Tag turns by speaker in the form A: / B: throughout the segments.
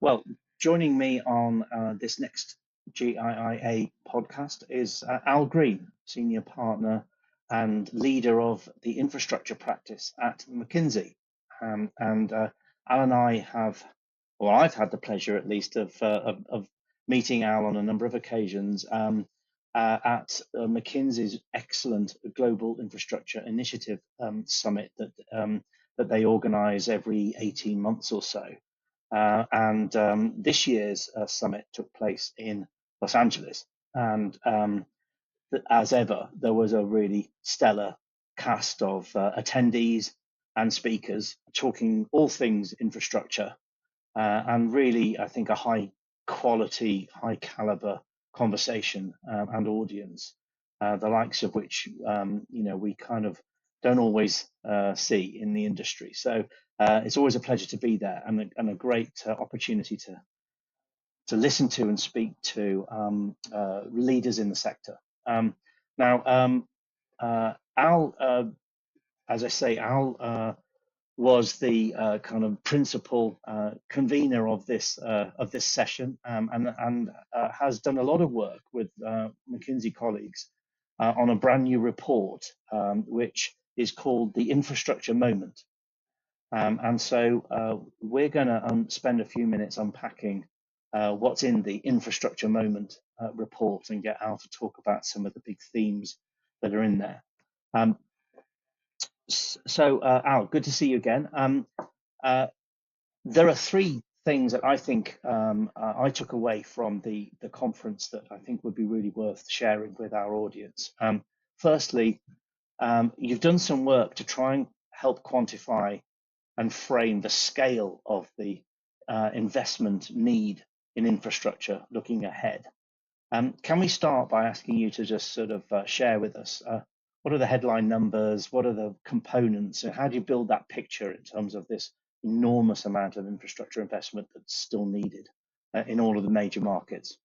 A: Well, joining me on this next GIIA podcast is Al Green, Senior Partner and Leader of the Infrastructure Practice at McKinsey. And Al and I have, well, I've had the pleasure at least of meeting Al on a number of occasions at McKinsey's excellent Global Infrastructure Initiative Summit that they organize every 18 months or so. And this year's summit took place in Los Angeles. And as ever, there was a really stellar cast of attendees and speakers talking all things infrastructure, and really, I think, a high quality, high caliber conversation and audience, the likes of which we kind of don't always see in the industry. So it's always a pleasure to be there, and a great opportunity to listen to and speak to leaders in the sector. Al, as I say, Al was the kind of principal convener of this session, and has done a lot of work with McKinsey colleagues on a brand new report, which is called the Infrastructure Moment. And so we're going to spend a few minutes unpacking what's in the Infrastructure Moment report, and get Al to talk about some of the big themes that are in there. So Al, good to see you again. There are three things that I think I took away from the conference that I think would be really worth sharing with our audience. Firstly, you've done some work to try and help quantify and frame the scale of the investment need in infrastructure looking ahead. Can we start by asking you to just sort of share with us what are the headline numbers, what are the components, and how do you build that picture in terms of this enormous amount of infrastructure investment that's still needed in all of the major markets?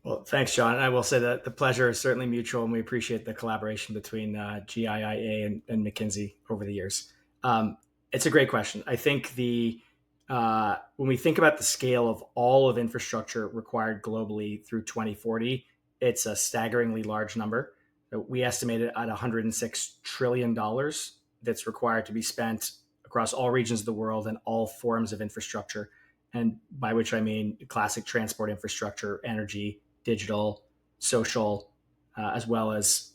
B: Well, thanks, John. I will say that the pleasure is certainly mutual, and we appreciate the collaboration between GIIA and McKinsey over the years. It's a great question. I think when we think about the scale of all of infrastructure required globally through 2040, it's a staggeringly large number. We estimate it at $106 trillion that's required to be spent across all regions of the world and all forms of infrastructure. And by which I mean classic transport infrastructure, energy, digital, social, as well as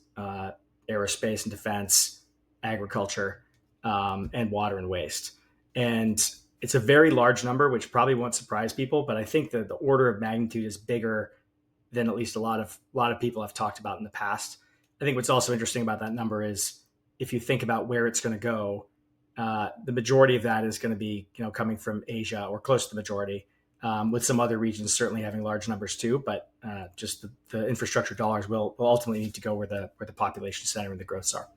B: aerospace and defense, agriculture, and water and waste. And it's a very large number, which probably won't surprise people, but I think that the order of magnitude is bigger than at least a lot of people have talked about in the past. I think what's also interesting about that number is if you think about where it's going to go, the majority of that is going to be coming from Asia, or close to the majority, with some other regions certainly having large numbers too. But just the infrastructure dollars will ultimately need to go where the population center and the growths are.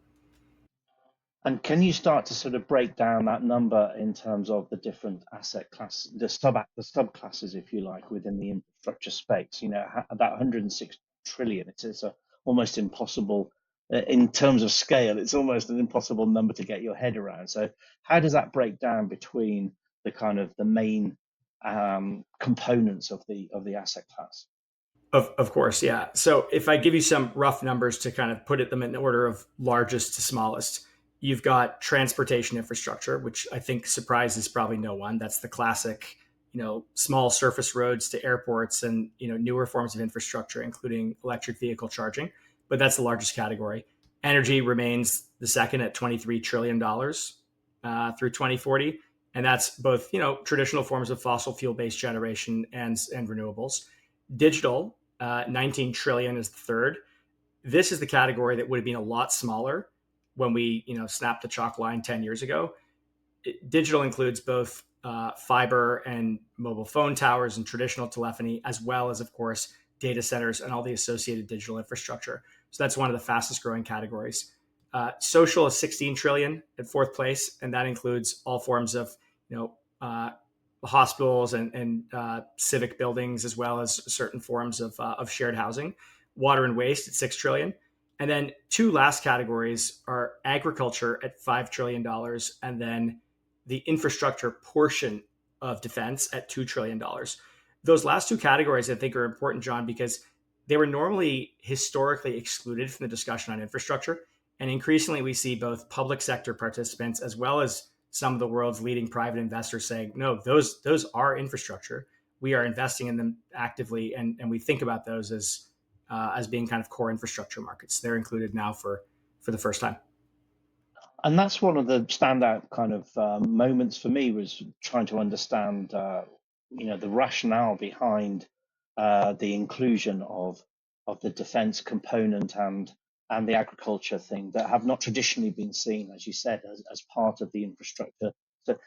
A: And can you start to sort of break down that number in terms of the different asset class, the subclasses, if you like, within the infrastructure space? That 106 trillion, it's almost impossible in terms of scale. It's almost an impossible number to get your head around. So how does that break down between the kind of the main components of the asset class?
B: Of course, yeah. So if I give you some rough numbers to kind of put them in order of largest to smallest, you've got transportation infrastructure, which I think surprises probably no one. That's the classic, small surface roads to airports and, newer forms of infrastructure, including electric vehicle charging. But that's the largest category. Energy remains the second at $23 trillion through 2040. And that's both, traditional forms of fossil fuel-based generation and renewables. Digital, 19 trillion is the third. This is the category that would have been a lot smaller when we, snapped the chalk line 10 years ago. Digital includes both fiber and mobile phone towers and traditional telephony, as well as, of course, data centers and all the associated digital infrastructure. So that's one of the fastest growing categories. Social is 16 trillion at fourth place, and that includes all forms of, hospitals and civic buildings, as well as certain forms of shared housing. Water and waste at 6 trillion. And then two last categories are agriculture at $5 trillion, and then the infrastructure portion of defense at $2 trillion. Those last two categories I think are important, John, because they were normally historically excluded from the discussion on infrastructure. And increasingly, we see both public sector participants as well as some of the world's leading private investors saying, no, those are infrastructure. We are investing in them actively, and we think about those as being kind of core infrastructure markets. They're included now for the first time.
A: And that's one of the standout kind of moments for me, was trying to understand, the rationale behind the inclusion of the defence component and the agriculture thing that have not traditionally been seen, as you said, as part of the infrastructure. So,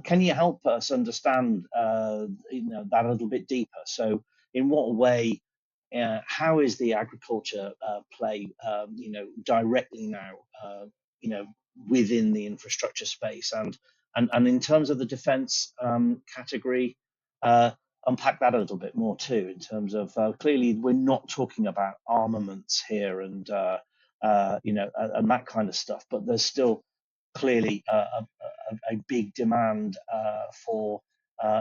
A: can you help us understand, that a little bit deeper? So, in what way? How is the agriculture play, directly now, you know, within the infrastructure space, and in terms of the defence category, unpack that a little bit more too. In terms of clearly, we're not talking about armaments here, and that kind of stuff, but there's still clearly a big demand for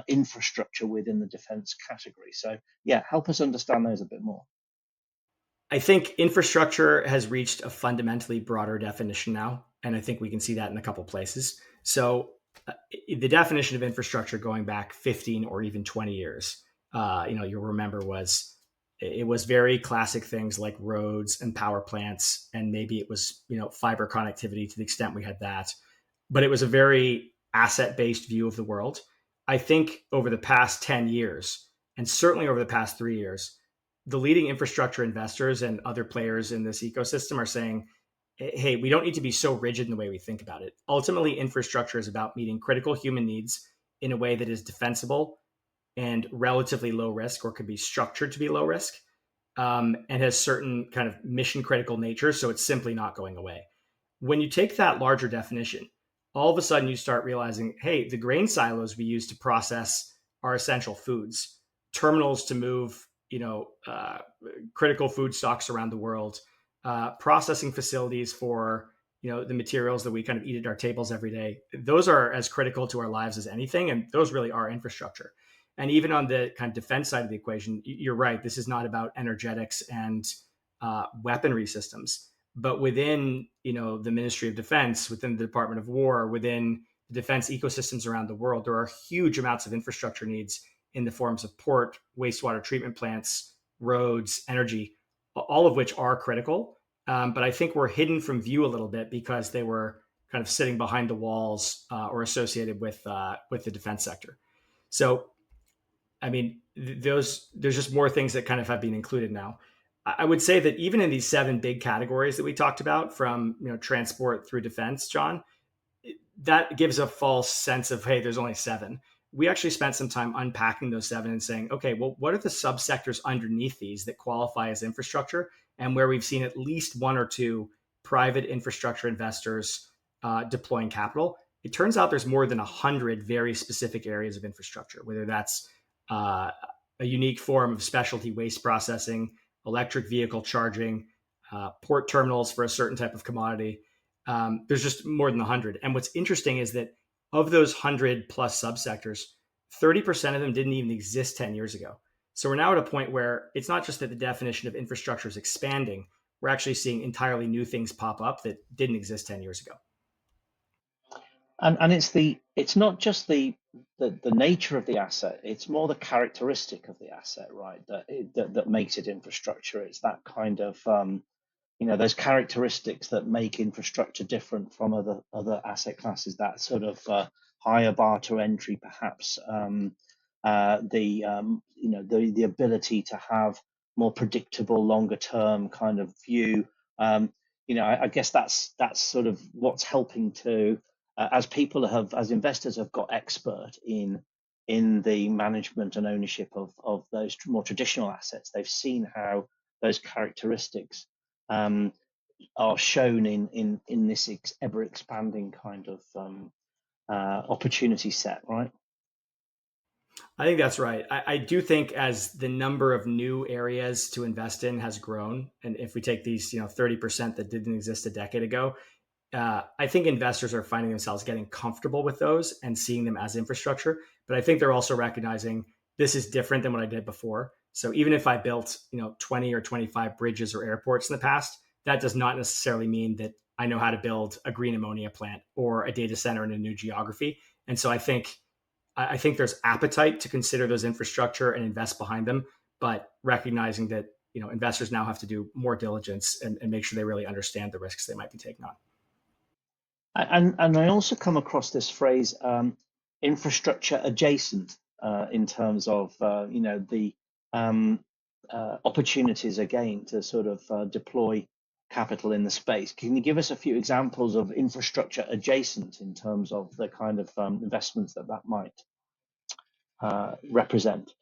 A: infrastructure within the defence category. So, yeah, help us understand those a bit more.
B: I think infrastructure has reached a fundamentally broader definition now, and I think we can see that in a couple places. So, the definition of infrastructure going back 15 or even 20 years, you'll remember it was very classic things like roads and power plants, and maybe it was fiber connectivity to the extent we had that, but it was a very asset based view of the world. I think over the past 10 years, and certainly over the past 3 years, the leading infrastructure investors and other players in this ecosystem are saying, hey, we don't need to be so rigid in the way we think about it. Ultimately, infrastructure is about meeting critical human needs in a way that is defensible and relatively low risk, or could be structured to be low risk, and has certain kind of mission critical nature. So it's simply not going away. When you take that larger definition, all of a sudden you start realizing, hey, the grain silos we use to process our essential foods, terminals to move, critical food stocks around the world, processing facilities for, the materials that we kind of eat at our tables every day. Those are as critical to our lives as anything, and those really are infrastructure. And even on the kind of defense side of the equation, you're right. This is not about energetics and weaponry systems, but within the Ministry of Defense, within the Department of War, within the defense ecosystems around the world, there are huge amounts of infrastructure needs in the forms of port, wastewater treatment plants, roads, energy, all of which are critical. But I think we're hidden from view a little bit because they were kind of sitting behind the walls or associated with the defense sector. So, I mean, there's just more things that kind of have been included now. I would say that even in these 7 big categories that we talked about, from transport through defense, John, that gives a false sense of, hey, there's only 7. We actually spent some time unpacking those 7 and saying, okay, well, what are the subsectors underneath these that qualify as infrastructure, and where we've seen at least 1 or 2 private infrastructure investors deploying capital? It turns out there's more than 100 very specific areas of infrastructure, whether that's a unique form of specialty waste processing, electric vehicle charging, port terminals for a certain type of commodity. There's just more than 100. And what's interesting is that of those 100 plus subsectors, 30% of them didn't even exist 10 years ago. So we're now at a point where it's not just that the definition of infrastructure is expanding, we're actually seeing entirely new things pop up that didn't exist 10 years ago.
A: And it's not just the nature of the asset; it's more the characteristic of the asset, right? That makes it infrastructure. It's that kind of those characteristics that make infrastructure different from other asset classes. That sort of higher bar to entry, perhaps. The ability to have more predictable, longer term kind of view. I guess that's sort of what's helping to, as investors have got expert in the management and ownership of those more traditional assets. They've seen how those characteristics are shown in this ever expanding kind of opportunity set, right?
B: I think that's right. I do think as the number of new areas to invest in has grown, and if we take these 30% that didn't exist a decade ago, I think investors are finding themselves getting comfortable with those and seeing them as infrastructure. But I think they're also recognizing this is different than what I did before. So even if I built, 20 or 25 bridges or airports in the past, that does not necessarily mean that I know how to build a green ammonia plant or a data center in a new geography. And so I think there's appetite to consider those infrastructure and invest behind them, but recognizing that investors now have to do more diligence and make sure they really understand the risks they might be taking on.
A: And I also come across this phrase, infrastructure adjacent, in terms of the um, opportunities again to sort of deploy capital in the space. Can you give us a few examples of infrastructure adjacent in terms of the kind of investments that might represent?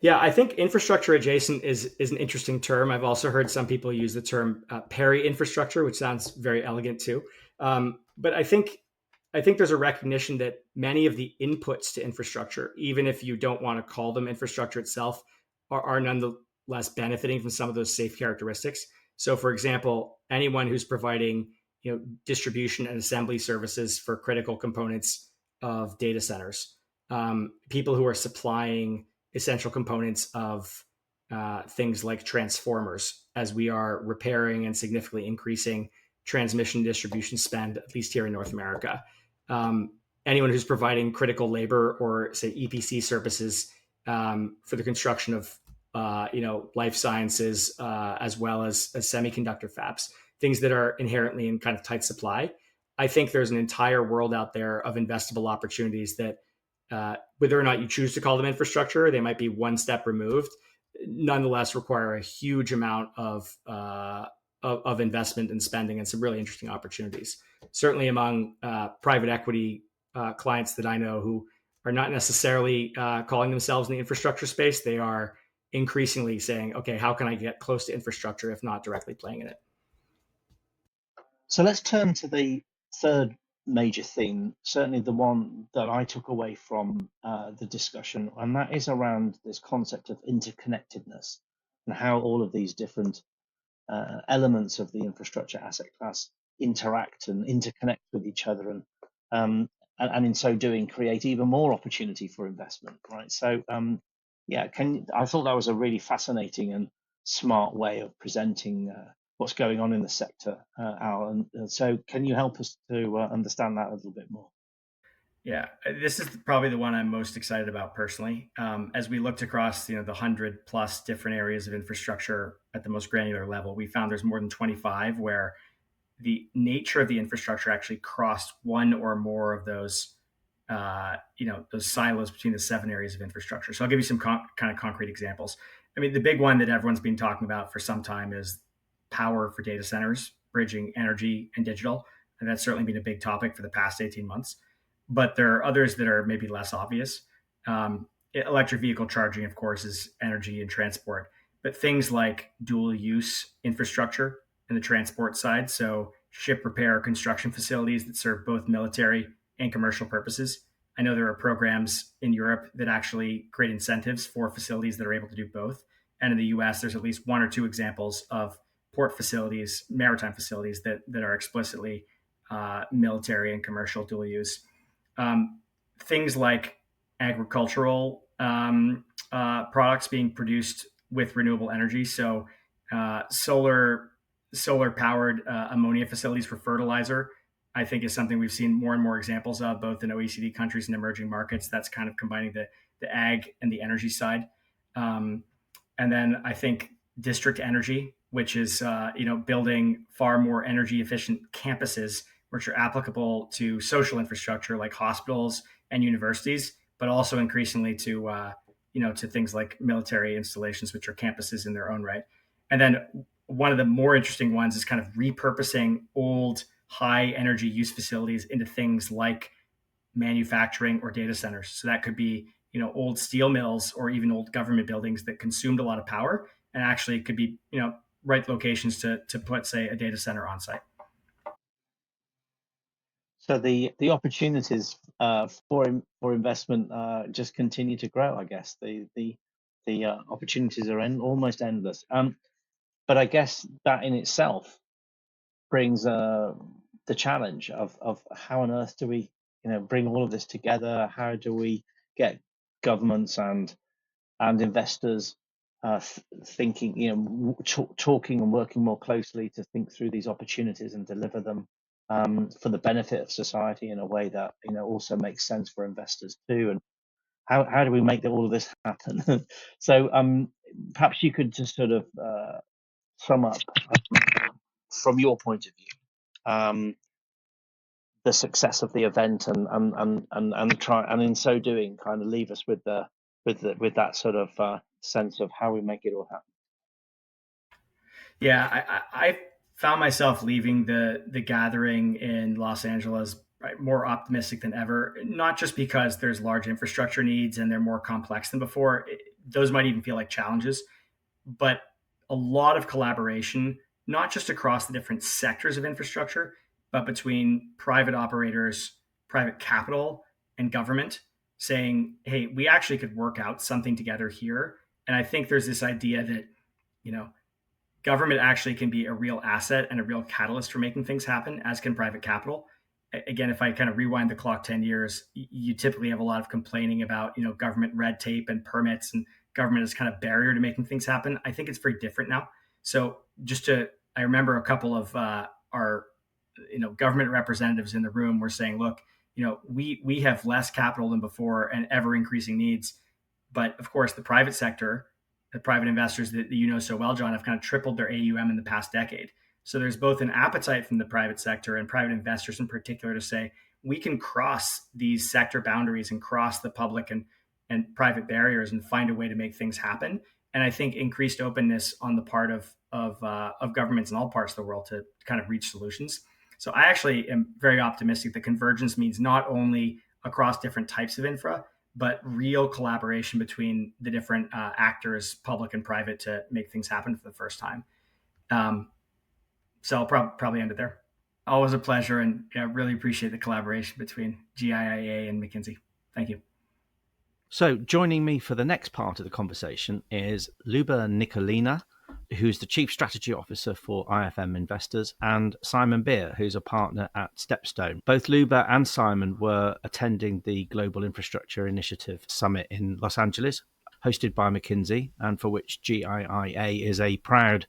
B: Yeah, I think infrastructure adjacent is an interesting term. I've also heard some people use the term peri-infrastructure, which sounds very elegant too. But I think there's a recognition that many of the inputs to infrastructure, even if you don't want to call them infrastructure itself, are nonetheless benefiting from some of those safe characteristics. So, for example, anyone who's providing distribution and assembly services for critical components of data centers, people who are supplying essential components of things like transformers, as we are repairing and significantly increasing transmission distribution spend, at least here in North America. Anyone who's providing critical labor or, say, EPC services for the construction of life sciences, as well as semiconductor fabs, things that are inherently in kind of tight supply. I think there's an entire world out there of investable opportunities that, whether or not you choose to call them infrastructure, they might be one step removed, nonetheless require a huge amount of investment and spending and some really interesting opportunities. Certainly among private equity clients that I know who are not necessarily calling themselves in the infrastructure space, they are increasingly saying, okay, how can I get close to infrastructure if not directly playing in it?
A: So let's turn to the third major theme, certainly the one that I took away from the discussion, and that is around this concept of interconnectedness and how all of these different elements of the infrastructure asset class interact and interconnect with each other, and in so doing create even more opportunity for investment, right? So yeah, I thought that was a really fascinating and smart way of presenting what's going on in the sector, Al. And so can you help us to understand that a little bit more?
B: Yeah, this is probably the one I'm most excited about personally. As we looked across, the 100+ different areas of infrastructure at the most granular level, we found there's more than 25 where the nature of the infrastructure actually crossed one or more of those silos between the 7 areas of infrastructure. So I'll give you some kind of concrete examples. I mean, the big one that everyone's been talking about for some time is power for data centers, bridging energy and digital. And that's certainly been a big topic for the past 18 months. But there are others that are maybe less obvious. Electric vehicle charging, of course, is energy and transport, but things like dual use infrastructure in the transport side. So ship repair, construction facilities that serve both military and commercial purposes. I know there are programs in Europe that actually create incentives for facilities that are able to do both. And in the US, there's at least one or two examples of port facilities, maritime facilities that are explicitly military and commercial dual use. Um, Things like agricultural products being produced with renewable energy. So solar powered ammonia facilities for fertilizer, I think, is something we've seen more and more examples of, both in OECD countries and emerging markets. That's kind of combining the ag and the energy side. Um, and then I think district energy, which is building far more energy efficient campuses, which are applicable to social infrastructure like hospitals and universities, but also increasingly to things like military installations, which are campuses in their own right. And then one of the more interesting ones is kind of repurposing old high energy use facilities into things like manufacturing or data centers. So that could be old steel mills or even old government buildings that consumed a lot of power, and actually could be right locations to put, say, a data center on site.
A: So the opportunities for investment just continue to grow. I guess the opportunities are almost endless. But I guess that in itself brings the challenge of how on earth do we bring all of this together? How do we get governments and investors thinking, talking and working more closely to think through these opportunities and deliver them for the benefit of society in a way that also makes sense for investors too. And how do we make all of this happen? So perhaps you could just sort of sum up from your point of view the success of the event and try, and in so doing kind of leave us with that sort of sense of how we make it all happen.
B: Yeah, I found myself leaving the gathering in Los Angeles more optimistic than ever. Not just because there's large infrastructure needs and they're more complex than before; those might even feel like challenges, but a lot of collaboration, not just across the different sectors of infrastructure, but between private operators, private capital, and government, saying, "Hey, we actually could work out something together here." And I think there's this idea that you know government actually can be a real asset and a real catalyst for making things happen, as can private capital. Again, if I kind of rewind the clock 10 years, you typically have a lot of complaining about, government red tape and permits and government as kind of barrier to making things happen. I think it's very different now. So I remember a couple of our, government representatives in the room were saying, look, we have less capital than before and ever increasing needs. But of course, the private sector, the private investors that you know so well, John, have kind of tripled their AUM in the past decade. So there's both an appetite from the private sector and private investors in particular to say we can cross these sector boundaries and cross the public and private barriers and find a way to make things happen. And I think increased openness on the part of governments in all parts of the world to kind of reach solutions. So I actually am very optimistic that convergence means not only across different types of infra, but real collaboration between the different actors, public and private, to make things happen for the first time. So I'll probably end it there. Always a pleasure, and really appreciate the collaboration between GIIA and McKinsey. Thank you.
C: So joining me for the next part of the conversation is Luba Nikulina, who's the Chief Strategy Officer for IFM Investors, and Simon Beer, who's a partner at StepStone. Both Luba and Simon were attending the Global Infrastructure Initiative Summit in Los Angeles, hosted by McKinsey, and for which GIIA is a proud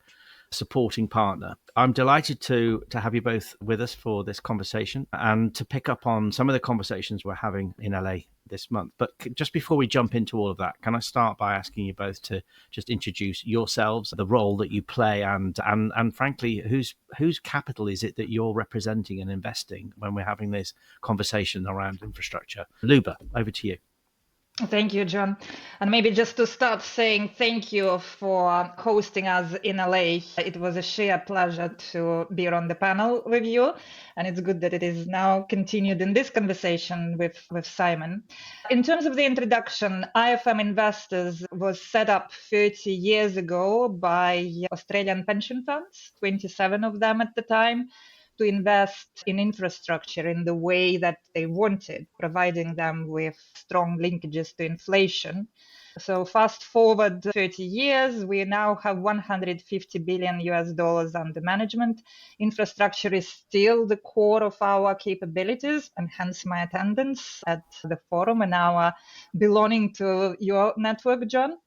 C: supporting partner. I'm delighted to have you both with us for this conversation and to pick up on some of the conversations we're having in LA this month. But just before we jump into all of that, can I start by asking you both to just introduce yourselves, the role that you play, and frankly, whose capital is it that you're representing and investing when we're having this conversation around infrastructure? Luba, over to you.
D: Thank you, John. And maybe just to start saying thank you for hosting us in LA. It was a sheer pleasure to be on the panel with you. And it's good that it is now continued in this conversation with Simon. In terms of the introduction, IFM Investors was set up 30 years ago by Australian pension funds, 27 of them at the time, to invest in infrastructure in the way that they wanted, providing them with strong linkages to inflation. So fast forward 30 years, we now have 150 billion US dollars under management. Infrastructure is still the core of our capabilities, and hence my attendance at the forum and our belonging to your network, John.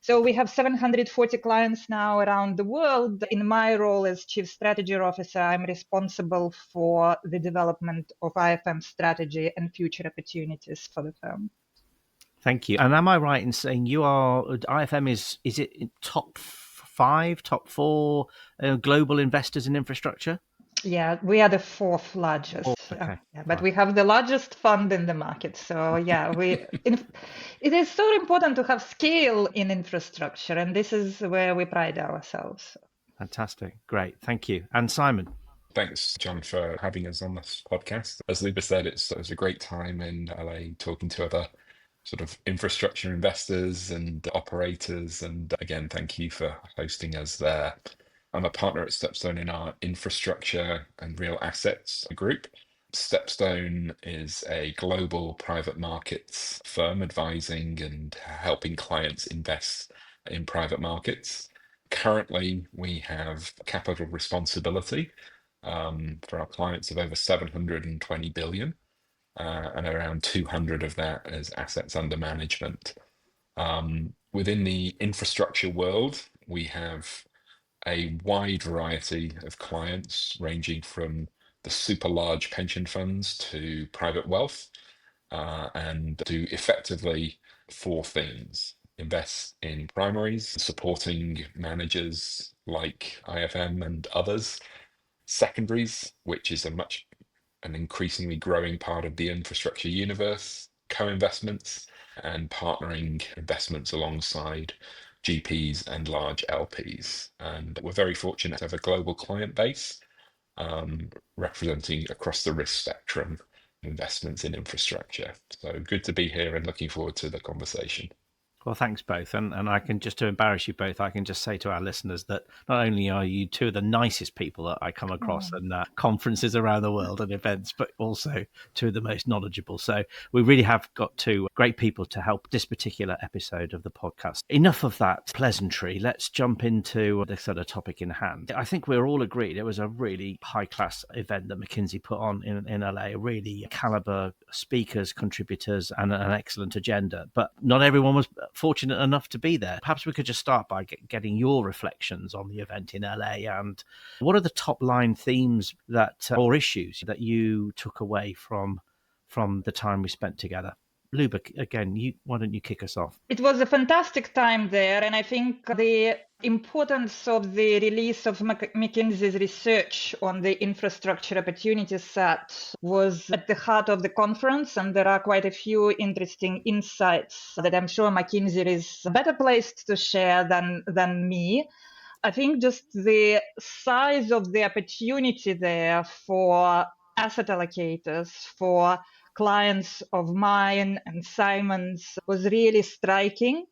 D: So we have 740 clients now around the world. In my role as Chief Strategy Officer, I'm responsible for the development of IFM strategy and future opportunities for the firm.
C: Thank you. And am I right in saying you are, IFM is it top 5, top 4 global investors in infrastructure?
D: Yeah, we are the 4th largest.
C: Okay.
D: But we have the largest fund in the market. So yeah, it is so important to have scale in infrastructure, and this is where we pride ourselves.
C: Fantastic. Great. Thank you. And Simon.
E: Thanks, John, for having us on this podcast. As Luba said, it was a great time in LA talking to other sort of infrastructure investors and operators. And again, thank you for hosting us there. I'm a partner at StepStone in our infrastructure and real assets group. StepStone is a global private markets firm advising and helping clients invest in private markets. Currently, we have capital responsibility for our clients of over 720 billion. and around 200 of that as assets under management. Within the infrastructure world, we have a wide variety of clients ranging from the super large pension funds to private wealth, and do effectively four things: invest in primaries, supporting managers like IFM and others; secondaries, which is an increasingly growing part of the infrastructure universe; co-investments; and partnering investments alongside GPs and large LPs. And we're very fortunate to have a global client base, representing across the risk spectrum investments in infrastructure. So good to be here and looking forward to the conversation.
C: Well, thanks both. And I can, just to embarrass you both, I can just say to our listeners that not only are you two of the nicest people that I come across in conferences around the world and events, but also two of the most knowledgeable. So we really have got two great people to help this particular episode of the podcast. Enough of that pleasantry. Let's jump into the sort of topic in hand. I think we're all agreed it was a really high-class event that McKinsey put on in LA, really caliber speakers, contributors, and an excellent agenda. But not everyone was fortunate enough to be there. Perhaps we could just start by getting your reflections on the event in LA, and what are the top line themes that or issues that you took away from the time we spent together? Luba, again, why don't you kick us off?
D: It was a fantastic time there, and I think the importance of the release of McKinsey's research on the infrastructure opportunity set was at the heart of the conference, and there are quite a few interesting insights that I'm sure McKinsey is better placed to share than me. I think just the size of the opportunity there for asset allocators, for clients of mine and Simon's, was really striking.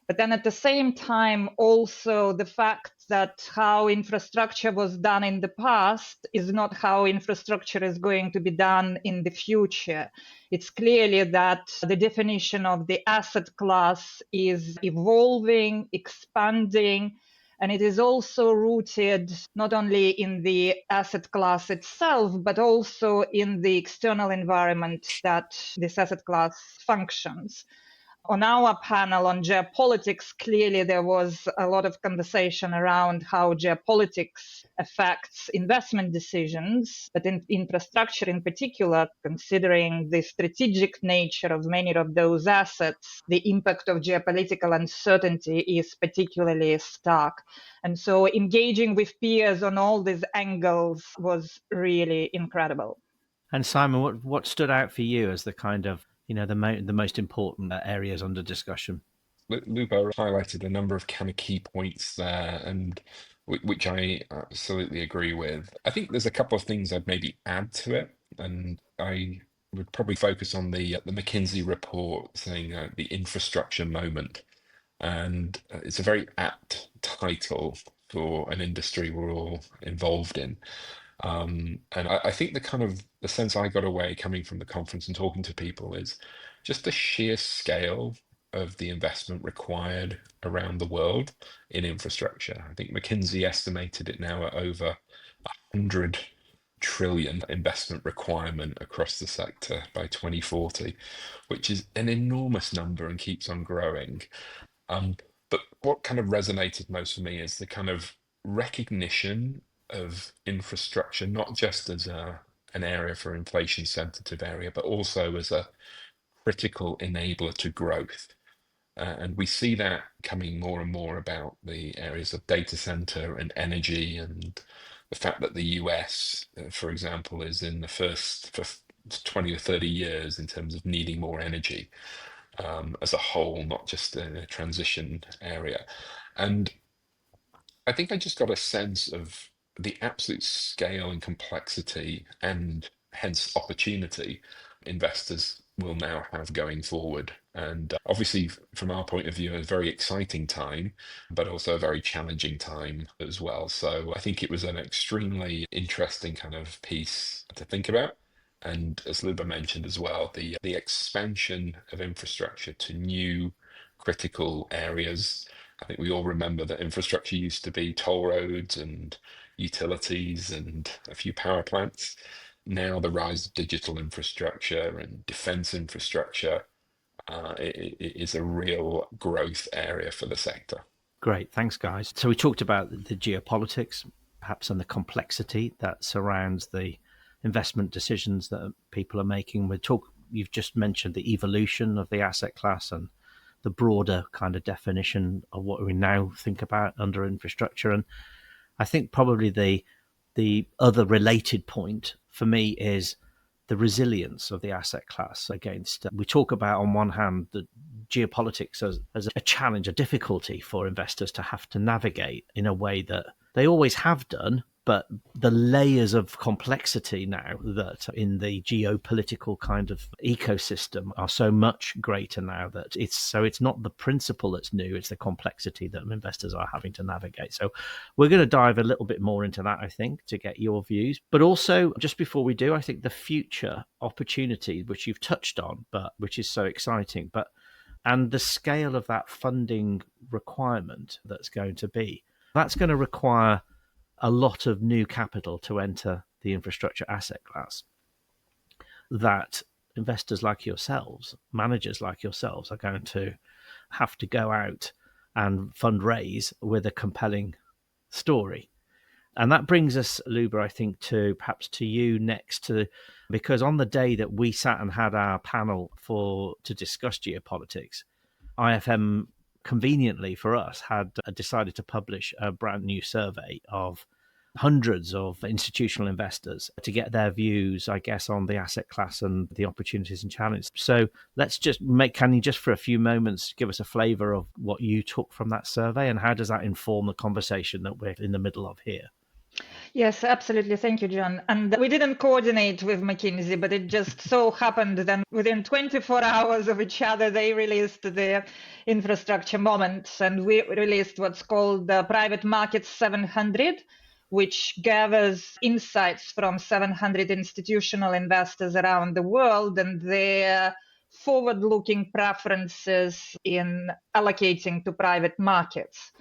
D: But then at the same time, also the fact that how infrastructure was done in the past is not how infrastructure is going to be done in the future. It's clearly that the definition of the asset class is evolving, expanding, and it is also rooted not only in the asset class itself, but also in the external environment that this asset class functions. On our panel on geopolitics, clearly there was a lot of conversation around how geopolitics affects investment decisions, but in infrastructure in particular, considering the strategic nature of many of those assets, the impact of geopolitical uncertainty is particularly stark. And so engaging with peers on all these angles was really incredible.
C: And Simon, what stood out for you as the kind of the most important areas under discussion?
E: Luba highlighted a number of kind of key points there, and which I absolutely agree with. I think there's a couple of things I'd maybe add to it, and I would probably focus on the McKinsey report saying the infrastructure moment, and it's a very apt title for an industry we're all involved in. And I think the sense I got away coming from the conference and talking to people is just the sheer scale of the investment required around the world in infrastructure. I think McKinsey estimated it now at over 100 trillion investment requirement across the sector by 2040, which is an enormous number and keeps on growing. But what kind of resonated most for me is the kind of recognition of infrastructure, not just as an area for inflation sensitive area, but also as a critical enabler to growth. And we see that coming more and more about the areas of data center and energy, and the fact that the US, for example, is in the first for 20 or 30 years in terms of needing more energy as a whole, not just in a transition area. And I think I just got a sense of the absolute scale and complexity, and hence opportunity, investors will now have going forward. And obviously, from our point of view, a very exciting time, but also a very challenging time as well. So I think it was an extremely interesting kind of piece to think about. And as Luba mentioned as well, the expansion of infrastructure to new critical areas. I think we all remember that infrastructure used to be toll roads and utilities and a few power plants. now the rise of digital infrastructure and defense infrastructure is a real growth area for the sector.
C: Great, thanks, guys. So we talked about the geopolitics, perhaps, and the complexity that surrounds the investment decisions that people are making. You've just mentioned the evolution of the asset class and the broader kind of definition of what we now think about under infrastructure. And I think probably the other related point for me is the resilience of the asset class against. We talk about, on one hand, the geopolitics as a challenge, a difficulty for investors to have to navigate in a way that they always have done, but the layers of complexity now that in the geopolitical kind of ecosystem are so much greater now that it's not the principle that's new, it's the complexity that investors are having to navigate. So we're going to dive a little bit more into that, I think, to get your views. But also, just before we do, I think the future opportunity, which you've touched on, but which is so exciting, and the scale of that funding requirement that's going to require a lot of new capital to enter the infrastructure asset class that investors like yourselves, managers like yourselves, are going to have to go out and fundraise with a compelling story. And that brings us, Luba, I think, perhaps to you next, because on the day that we sat and had our panel to discuss geopolitics, IFM conveniently for us had decided to publish a brand new survey of hundreds of institutional investors to get their views, I guess, on the asset class and the opportunities and challenges. So can you just for a few moments give us a flavor of what you took from that survey, and how does that inform the conversation that we're in the middle of here?
D: Yes, absolutely. Thank you, John. And we didn't coordinate with McKinsey, but it just so happened that within 24 hours of each other, they released the infrastructure moments, and we released what's called the Private Markets 700, which gathers insights from 700 institutional investors around the world and their forward-looking preferences in allocating to private markets.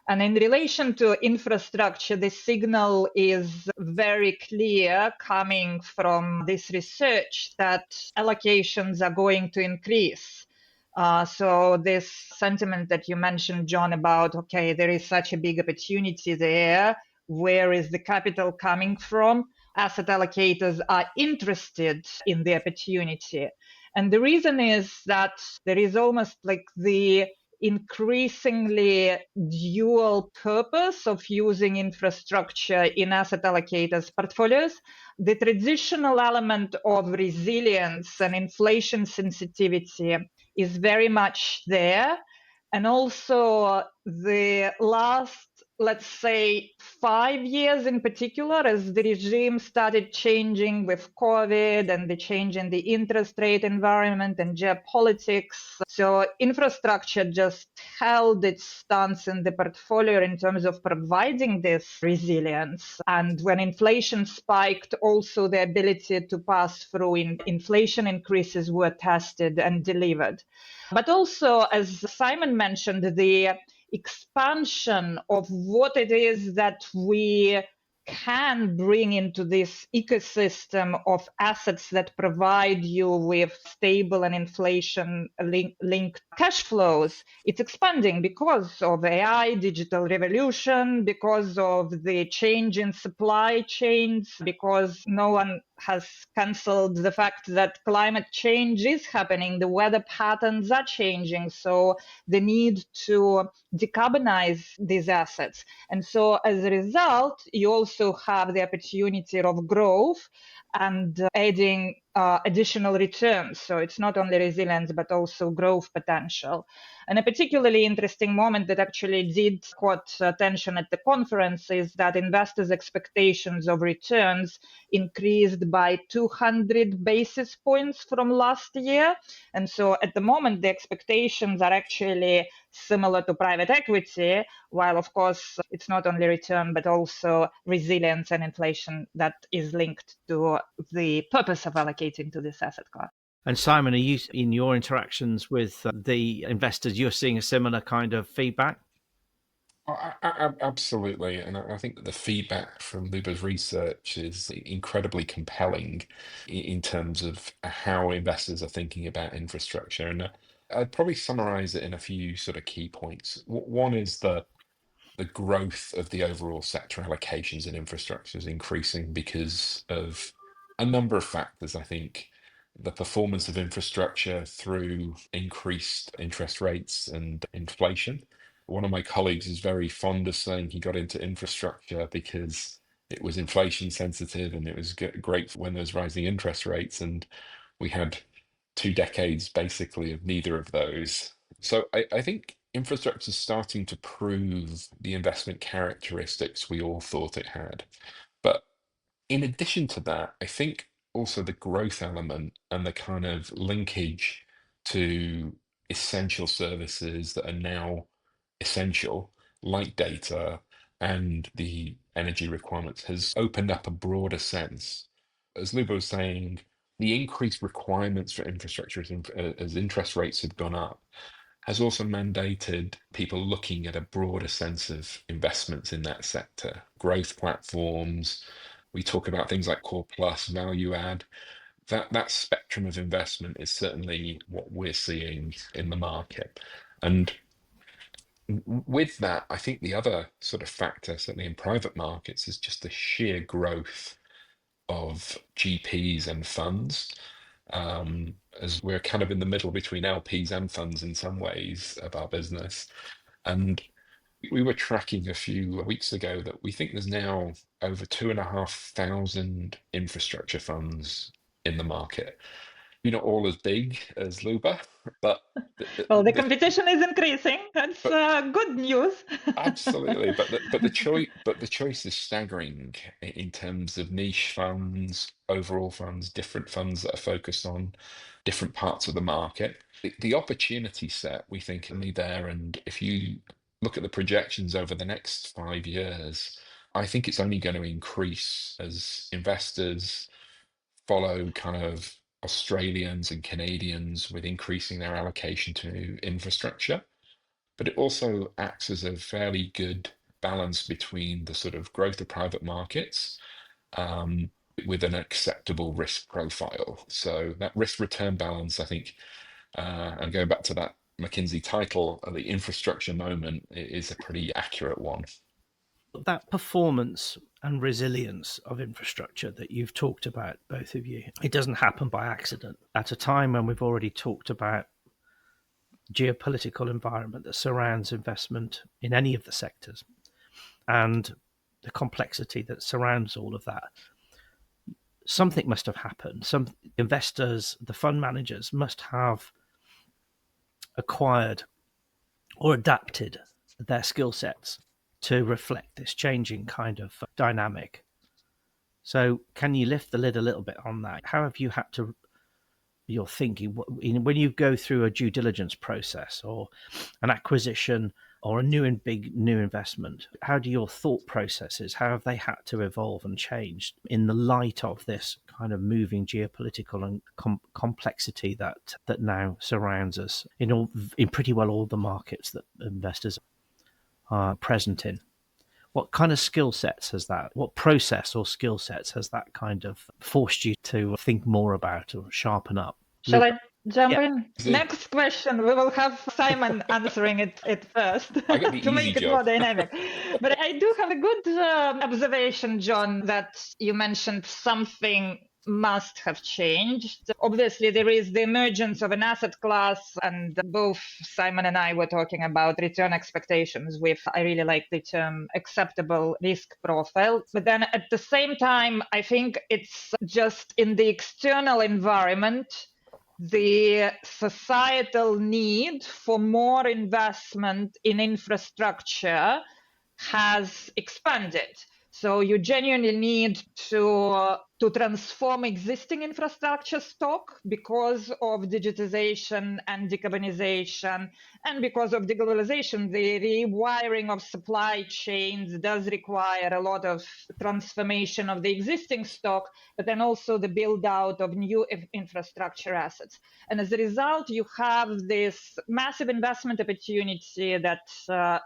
D: And in relation to infrastructure, the signal is very clear coming from this research that allocations are going to increase. So this sentiment that you mentioned, John, about, okay, there is such a big opportunity there. Where is the capital coming from? Asset allocators are interested in the opportunity. And the reason is that there is almost like the increasingly dual purpose of using infrastructure in asset allocators' portfolios. The traditional element of resilience and inflation sensitivity is very much there. And also the last, let's say, 5 years in particular, as the regime started changing with COVID and the change in the interest rate environment and geopolitics. So infrastructure just held its stance in the portfolio in terms of providing this resilience. And when inflation spiked, also the ability to pass through inflation increases were tested and delivered. But also, as Simon mentioned, the expansion of what it is that we can bring into this ecosystem of assets that provide you with stable and inflation-linked cash flows, it's expanding because of AI, digital revolution, because of the change in supply chains, because no one has cancelled the fact that climate change is happening, the weather patterns are changing, so the need to decarbonize these assets. And so as a result, you also have the opportunity of growth and adding additional returns. So it's not only resilience, but also growth potential. And a particularly interesting moment that actually did caught attention at the conference is that investors' expectations of returns increased by 200 basis points from last year. And so at the moment, the expectations are actually similar to private equity, while of course it's not only return, but also resilience and inflation that is linked to the purpose of allocating to this asset class.
C: And Simon, are you, in your interactions with the investors, you're seeing a similar kind of feedback?
E: Absolutely. And I think that the feedback from Luba's research is incredibly compelling in terms of how investors are thinking about infrastructure. And I'd probably summarize it in a few sort of key points. One is the growth of the overall sector allocations in infrastructure is increasing because of a number of factors. I think the performance of infrastructure through increased interest rates and inflation. One of my colleagues is very fond of saying he got into infrastructure because it was inflation sensitive and it was great when there was rising interest rates. And we had 2 decades basically of neither of those. So I think infrastructure is starting to prove the investment characteristics we all thought it had. But in addition to that, I think also the growth element and the kind of linkage to essential services that are now essential, like data and the energy requirements, has opened up a broader sense. As Luba was saying, the increased requirements for infrastructure as interest rates have gone up has also mandated people looking at a broader sense of investments in that sector, growth platforms. We talk about things like core plus, value add. That spectrum of investment is certainly what we're seeing in the market. And with that, I think the other sort of factor, certainly in private markets, is just the sheer growth of GPs and funds. As we're kind of in the middle between LPs and funds in some ways of our business. And we were tracking a few weeks ago that we think there's now over 2,500 infrastructure funds in the market. Not all as big as Luba, but
D: Well, the competition is increasing. That's good news.
E: absolutely. But the choice is staggering in terms of niche funds, overall funds, different funds that are focused on different parts of the market. The opportunity set, we think, only there. And if you look at the projections over the next 5 years, I think it's only going to increase as investors follow kind of Australians and Canadians with increasing their allocation to infrastructure. But it also acts as a fairly good balance between the sort of growth of private markets with an acceptable risk profile. So that risk return balance, I think, and going back to that McKinsey title, the infrastructure moment is a pretty accurate one.
C: That performance and resilience of infrastructure that you've talked about, both of you, it doesn't happen by accident. At a time when we've already talked about geopolitical environment that surrounds investment in any of the sectors and the complexity that surrounds all of that, something must have happened. Some investors, the fund managers, must have acquired or adapted their skill sets to reflect this changing kind of dynamic. So can you lift the lid a little bit on that? How have you had to, you're thinking, when you go through a due diligence process or an acquisition or a new investment, how do your thought processes, how have they had to evolve and change in the light of this kind of moving geopolitical and complexity that now surrounds us in pretty well all the markets that investors are present in? What kind of skill sets has that, what process or skill sets has that kind of forced you to think more about or sharpen up?
D: Shall I jump
C: Yeah.
D: in? Next question, we will have Simon answering it first
E: I get the
D: to
E: easy
D: make it
E: job.
D: more dynamic. But I do have a good observation, John, that you mentioned something must have changed. Obviously, there is the emergence of an asset class, and both Simon and I were talking about return expectations with, I really like the term, acceptable risk profile. But then at the same time, I think it's just in the external environment, the societal need for more investment in infrastructure has expanded. So you genuinely need to to transform existing infrastructure stock because of digitization and decarbonization, and because of deglobalization. The rewiring of supply chains does require a lot of transformation of the existing stock, but then also the build out of new infrastructure assets. And as a result, you have this massive investment opportunity that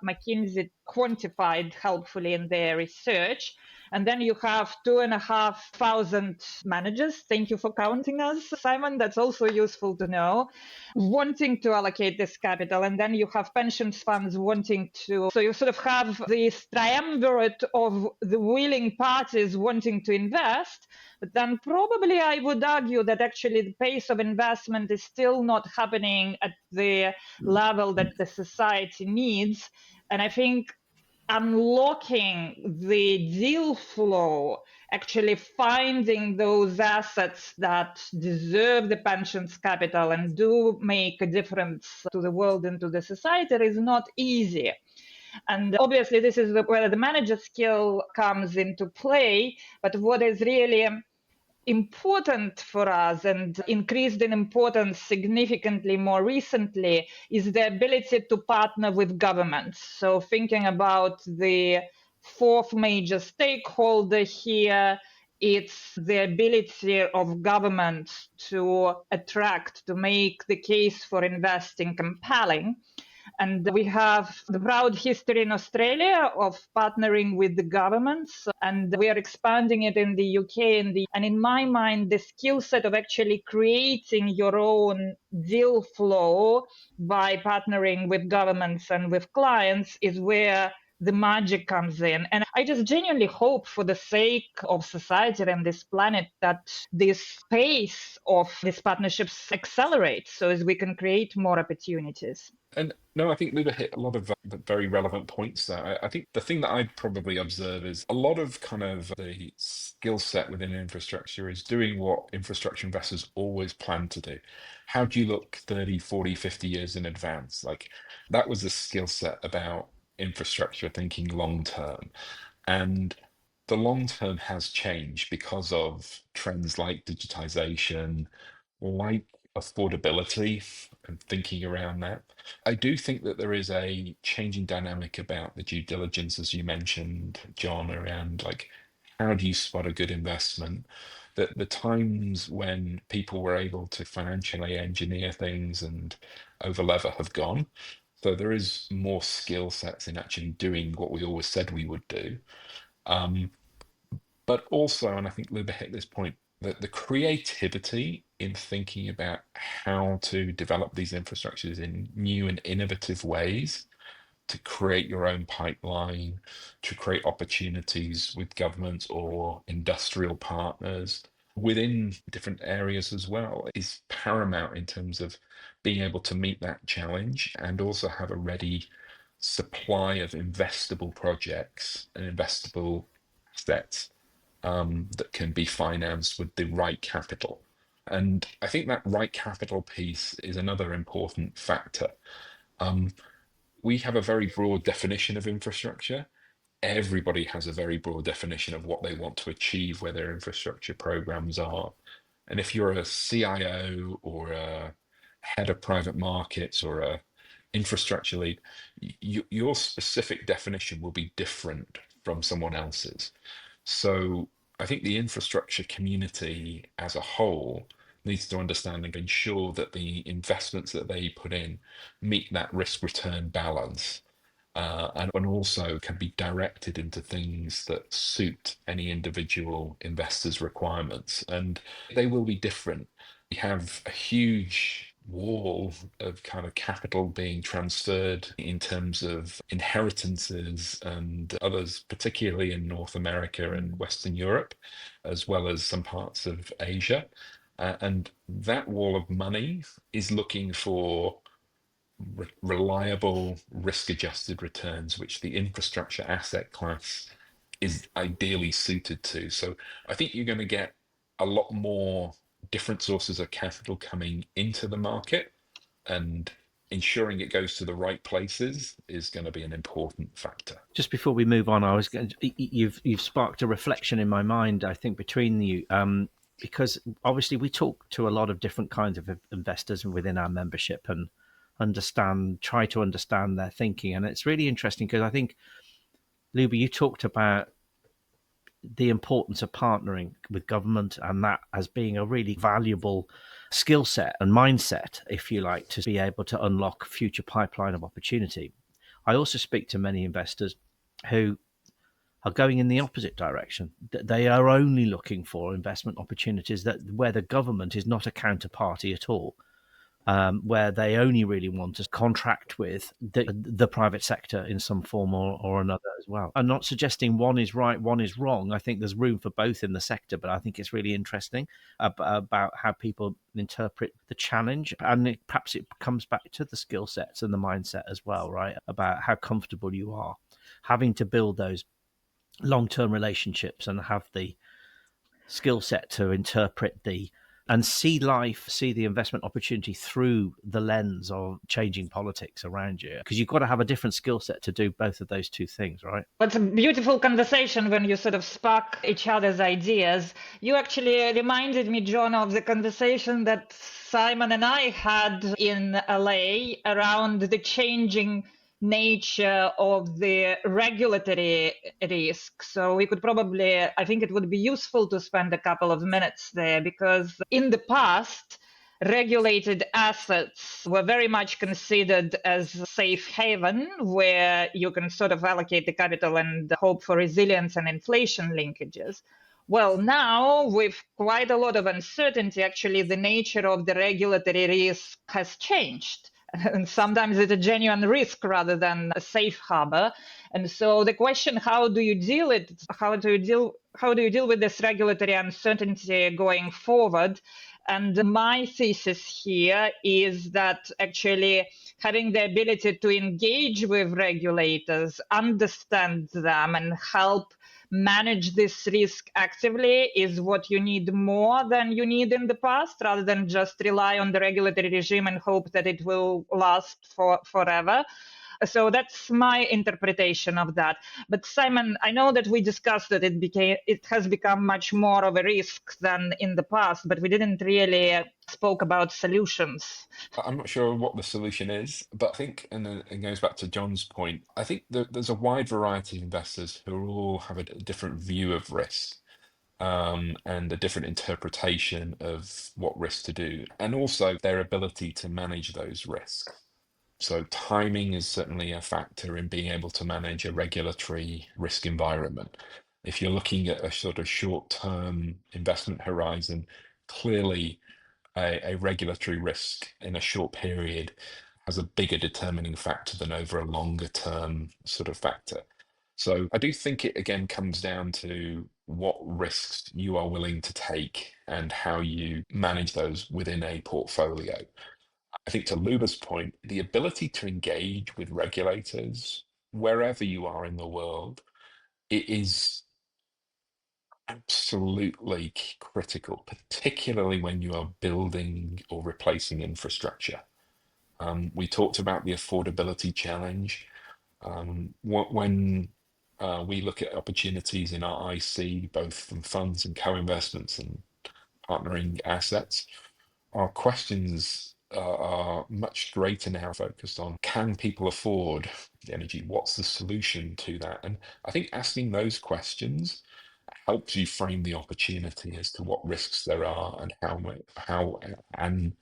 D: McKinsey quantified helpfully in their research. And then you have 2,500 managers. Thank you for counting us, Simon. That's also useful to know, wanting to allocate this capital. And then you have pension funds wanting to. So you sort of have this triumvirate of the willing parties wanting to invest. But then probably I would argue that actually the pace of investment is still not happening at the level that the society needs. And I think unlocking the deal flow, actually finding those assets that deserve the pensions capital and do make a difference to the world and to the society is not easy. And obviously, this is where the manager skill comes into play. But what is really important for us and increased in importance significantly more recently is the ability to partner with governments. So thinking about the fourth major stakeholder here, it's the ability of governments to attract, to make the case for investing compelling. And we have the proud history in Australia of partnering with the governments, and we are expanding it in the UK. And in my mind, the skill set of actually creating your own deal flow by partnering with governments and with clients is where the magic comes in. And I just genuinely hope, for the sake of society and this planet, that this pace of these partnerships accelerates so as we can create more opportunities.
E: And no, I think Luba hit a lot of very relevant points there. I think the thing that I'd probably observe is a lot of kind of the skill set within infrastructure is doing what infrastructure investors always plan to do. How do you look 30, 40, 50 years in advance? Like that was a skill set about infrastructure thinking long term. And the long term has changed because of trends like digitization, like affordability and thinking around that. I do think that there is a changing dynamic about the due diligence, as you mentioned, John, around like how do you spot a good investment? That the times when people were able to financially engineer things and overlever have gone. So there is more skill sets in actually doing what we always said we would do. But also, and I think Luba hit this point, that the creativity in thinking about how to develop these infrastructures in new and innovative ways to create your own pipeline, to create opportunities with governments or industrial partners within different areas as well is paramount in terms of being able to meet that challenge and also have a ready supply of investable projects and investable assets that can be financed with the right capital. And I think that right capital piece is another important factor. We have a very broad definition of infrastructure. Everybody has a very broad definition of what they want to achieve, where their infrastructure programs are. And if you're a CIO or a head of private markets or a infrastructure lead, your specific definition will be different from someone else's. So I think the infrastructure community as a whole needs to understand and ensure that the investments that they put in meet that risk return balance. And also can be directed into things that suit any individual investor's requirements. And they will be different. We have a huge wall of kind of capital being transferred in terms of inheritances and others, particularly in North America and Western Europe, as well as some parts of Asia. And that wall of money is looking for reliable risk-adjusted returns, which the infrastructure asset class is ideally suited to. So I think you're going to get a lot more different sources of capital coming into the market, and ensuring it goes to the right places is going to be an important factor.
C: Just before we move on, you've sparked a reflection in my mind, I think, between you, because obviously we talk to a lot of different kinds of investors within our membership and try to understand their thinking. And it's really interesting because I think, Luba, you talked about the importance of partnering with government and that as being a really valuable skill set and mindset, if you like, to be able to unlock future pipeline of opportunity. I also speak to many investors who are going in the opposite direction. They are only looking for investment opportunities where the government is not a counterparty at all, where they only really want to contract with the private sector in some form or another as well. I'm not suggesting one is right, one is wrong. I think there's room for both in the sector, but I think it's really interesting about how people interpret the challenge. And perhaps it comes back to the skill sets and the mindset as well, right? About how comfortable you are having to build those long-term relationships and have the skill set to interpret and see the investment opportunity through the lens of changing politics around you. Because you've got to have a different skill set to do both of those two things, right?
D: It's a beautiful conversation when you sort of spark each other's ideas. You actually reminded me, John, of the conversation that Simon and I had in LA around the changing nature of the regulatory risk. So we could probably, I think it would be useful to spend a couple of minutes there, because in the past, regulated assets were very much considered as safe haven, where you can sort of allocate the capital and hope for resilience and inflation linkages. Well, now with quite a lot of uncertainty, actually, the nature of the regulatory risk has changed. And sometimes it's a genuine risk rather than a safe harbor. And so the question, how do you deal with this regulatory uncertainty going forward? And my thesis here is that actually having the ability to engage with regulators, understand them, and help manage this risk actively is what you need more than you need in the past, rather than just rely on the regulatory regime and hope that it will last forever. So that's my interpretation of that. But Simon, I know that we discussed that it has become much more of a risk than in the past, but we didn't really spoke about solutions.
E: I'm not sure what the solution is, but I think, and it goes back to John's point, I think there's a wide variety of investors who all have a different view of risk. And a different interpretation of what risk to do, and also their ability to manage those risks. So timing is certainly a factor in being able to manage a regulatory risk environment. If you're looking at a sort of short-term investment horizon, clearly a regulatory risk in a short period has a bigger determining factor than over a longer term sort of factor. So I do think it again comes down to what risks you are willing to take and how you manage those within a portfolio. I think to Luba's point, the ability to engage with regulators wherever you are in the world, it is absolutely critical, particularly when you are building or replacing infrastructure. We talked about the affordability challenge. When we look at opportunities in our IC, both from funds and co-investments and partnering assets, our questions are much greater now, focused on, can people afford the energy? What's the solution to that? And I think asking those questions helps you frame the opportunity as to what risks there are and how an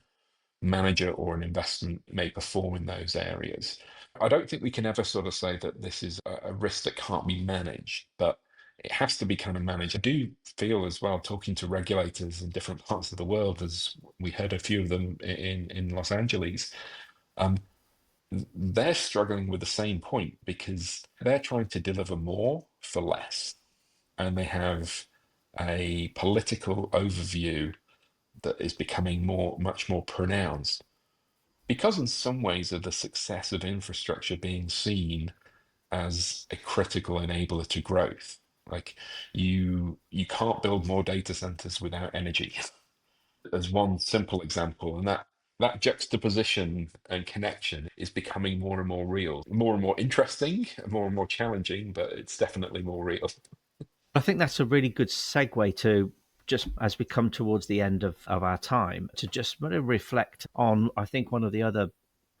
E: manager or an investment may perform in those areas. I don't think we can ever sort of say that this is a risk that can't be managed, but it has to be kind of managed. I do feel as well, talking to regulators in different parts of the world, as we heard a few of them in Los Angeles, they're struggling with the same point because they're trying to deliver more for less. And they have a political overview that is becoming much more pronounced. Because in some ways of the success of infrastructure being seen as a critical enabler to growth. Like you can't build more data centers without energy. There's one simple example, and that that juxtaposition and connection is becoming more and more real, more and more interesting, more and more challenging, but it's definitely more real.
C: I think that's a really good segue to, just as we come towards the end of our time, to just really reflect on, I think, one of the other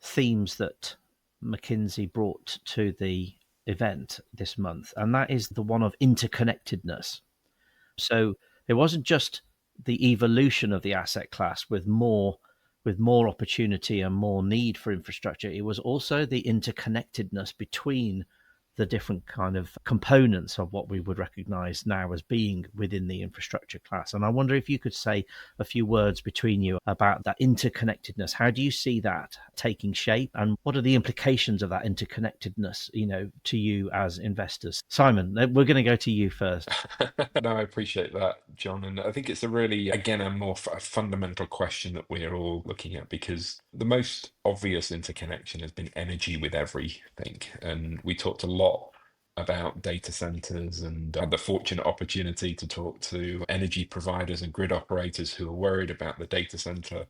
C: themes that McKinsey brought to the event this month, and that is the one of interconnectedness. So it wasn't just the evolution of the asset class with more opportunity and more need for infrastructure. It was also the interconnectedness between the different kind of components of what we would recognize now as being within the infrastructure class. And I wonder if you could say a few words between you about that interconnectedness. How do you see that taking shape, and what are the implications of that interconnectedness, to you as investors? Simon, we're going to go to you first.
E: No, I appreciate that, John. And I think it's a really, again, a more fundamental question that we're all looking at, because the most obvious interconnection has been energy with everything. And we talked a lot about data centers, and had the fortunate opportunity to talk to energy providers and grid operators who are worried about the data center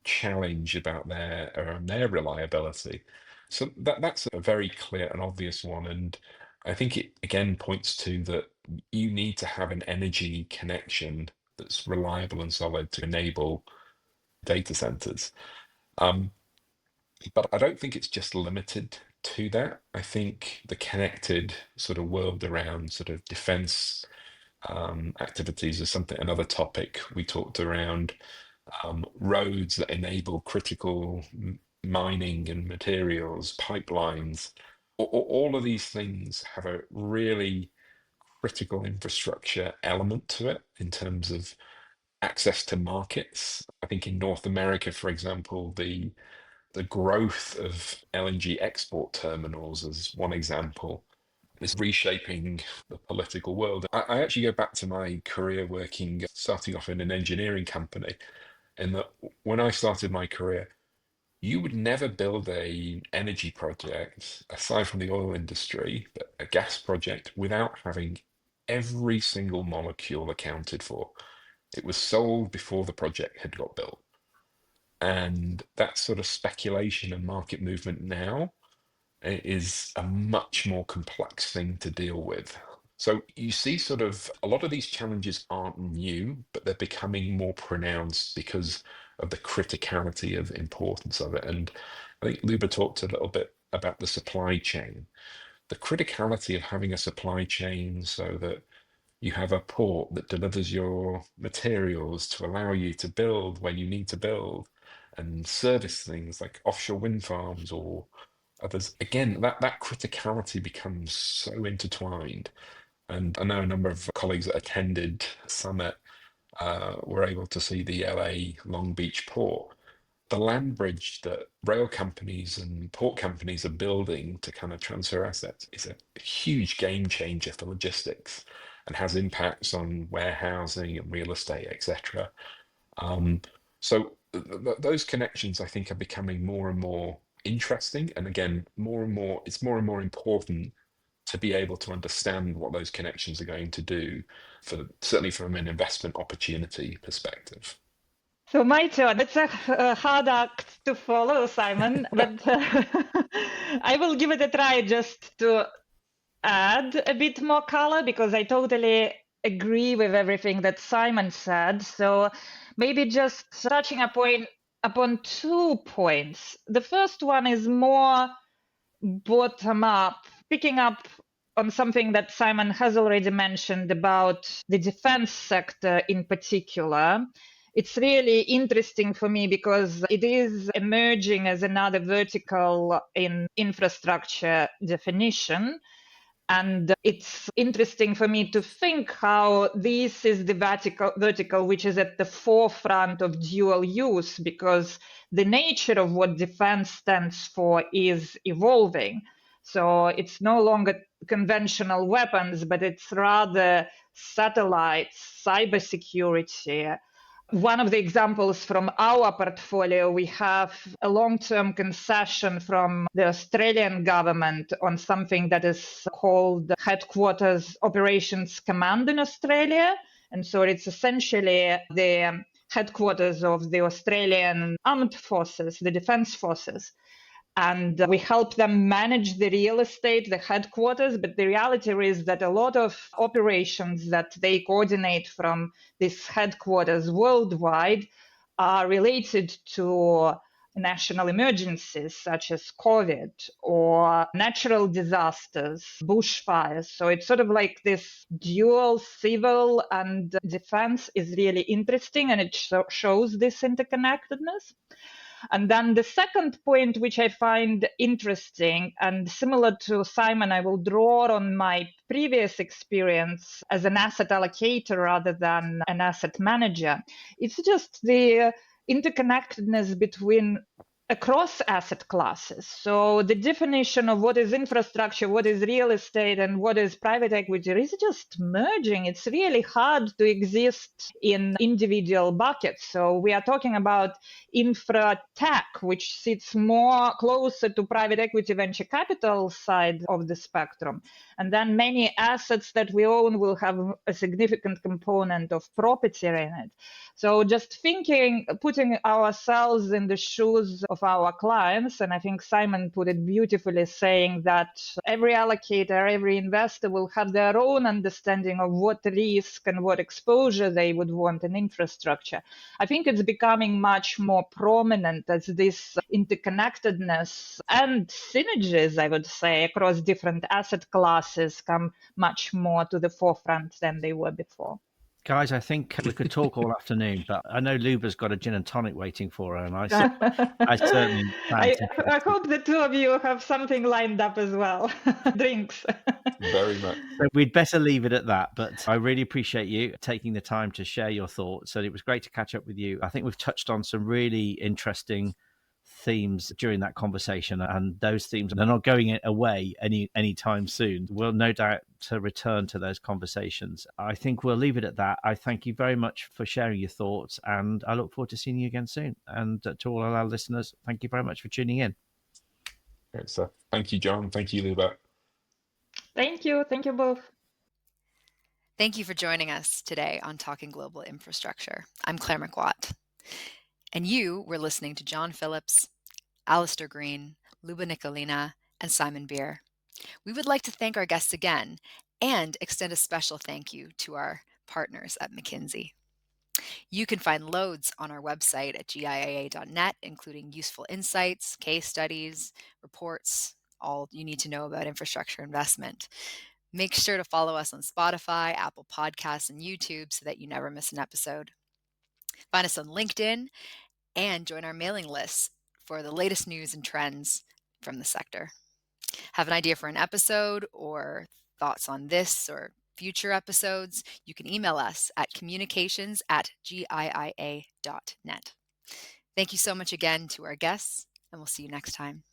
E: challenge about their reliability. So that's a very clear and obvious one. And I think it again points to that you need to have an energy connection that's reliable and solid to enable data centers. But I don't think it's just limited to that. I think the connected sort of world around sort of defense activities is another topic we talked around. Roads that enable critical mining and materials, pipelines. All of these things have a really critical infrastructure element to it in terms of access to markets. I think in North America, for example, the growth of LNG export terminals is one example. Is reshaping the political world. I actually go back to my career starting off in an engineering company, in that when I started my career, you would never build an energy project, aside from the oil industry, but a gas project, without having every single molecule accounted for. It was sold before the project had got built. And that sort of speculation and market movement now is a much more complex thing to deal with. So you see sort of a lot of these challenges aren't new, but they're becoming more pronounced because of the criticality of importance of it. And I think Luba talked a little bit about the supply chain, the criticality of having a supply chain so that you have a port that delivers your materials to allow you to build when you need to build, and service things like offshore wind farms or others. Again, that criticality becomes so intertwined. And I know a number of colleagues that attended Summit were able to see the LA Long Beach port. The land bridge that rail companies and port companies are building to kind of transfer assets is a huge game changer for logistics, and has impacts on warehousing and real estate, etc. So those connections, I think, are becoming more and more interesting. And again, it's more and more important to be able to understand what those connections are going to do, certainly from an investment opportunity perspective.
D: So my turn. It's a hard act to follow, Simon, but I will give it a try just to add a bit more color, because I totally agree with everything that Simon said. So maybe just touching upon 2 points. The first one is more bottom up, picking up on something that Simon has already mentioned about the defense sector in particular. It's really interesting for me because it is emerging as another vertical in infrastructure definition. And it's interesting for me to think how this is the vertical which is at the forefront of dual use, because the nature of what defense stands for is evolving. So it's no longer conventional weapons, but it's rather satellites, cybersecurity. One of the examples from our portfolio, we have a long-term concession from the Australian government on something that is called Headquarters Operations Command in Australia. And so it's essentially the headquarters of the Australian Armed Forces, the Defence Forces. And we help them manage the real estate, the headquarters. But the reality is that a lot of operations that they coordinate from this headquarters worldwide are related to national emergencies such as COVID or natural disasters, bushfires. So it's sort of like this dual civil and defense is really interesting, and it shows this interconnectedness. And then the second point, which I find interesting and similar to Simon, I will draw on my previous experience as an asset allocator rather than an asset manager. It's just the interconnectedness between across asset classes. So the definition of what is infrastructure, what is real estate, and what is private equity is just merging. It's really hard to exist in individual buckets. So we are talking about infra tech, which sits more closer to private equity venture capital side of the spectrum. And then many assets that we own will have a significant component of property in it. So just thinking, putting ourselves in the shoes of our clients, and I think Simon put it beautifully, saying that every allocator, every investor will have their own understanding of what risk and what exposure they would want in infrastructure. I think it's becoming much more prominent as this interconnectedness and synergies, I would say, across different asset classes come much more to the forefront than they were before.
C: Guys, I think we could talk all afternoon, but I know Luba's got a gin and tonic waiting for her, and I certainly plan to.
D: I hope the two of you have something lined up as well. Drinks.
E: Very much.
C: So we'd better leave it at that, but I really appreciate you taking the time to share your thoughts, and it was great to catch up with you. I think we've touched on some really interesting themes during that conversation, and those themes are not going away anytime soon. We'll no doubt to return to those conversations. I think we'll leave it at that. I thank you very much for sharing your thoughts, and I look forward to seeing you again soon. And to all our listeners, thank you very much for tuning in.
E: Great stuff. Thank you, John. Thank you, Luba.
D: Thank you. Thank you both.
F: Thank you for joining us today on Talking Global Infrastructure. I'm Claire McWatt. And you were listening to Jon Phillips, Alastair Green, Luba Nikulina, and Simon Beer. We would like to thank our guests again and extend a special thank you to our partners at McKinsey. You can find loads on our website at giia.net, including useful insights, case studies, reports, all you need to know about infrastructure investment. Make sure to follow us on Spotify, Apple Podcasts, and YouTube so that you never miss an episode. Find us on LinkedIn and join our mailing lists for the latest news and trends from the sector. Have an idea for an episode or thoughts on this or future episodes? You can email us at communications@giia.net. Thank you so much again to our guests, and we'll see you next time.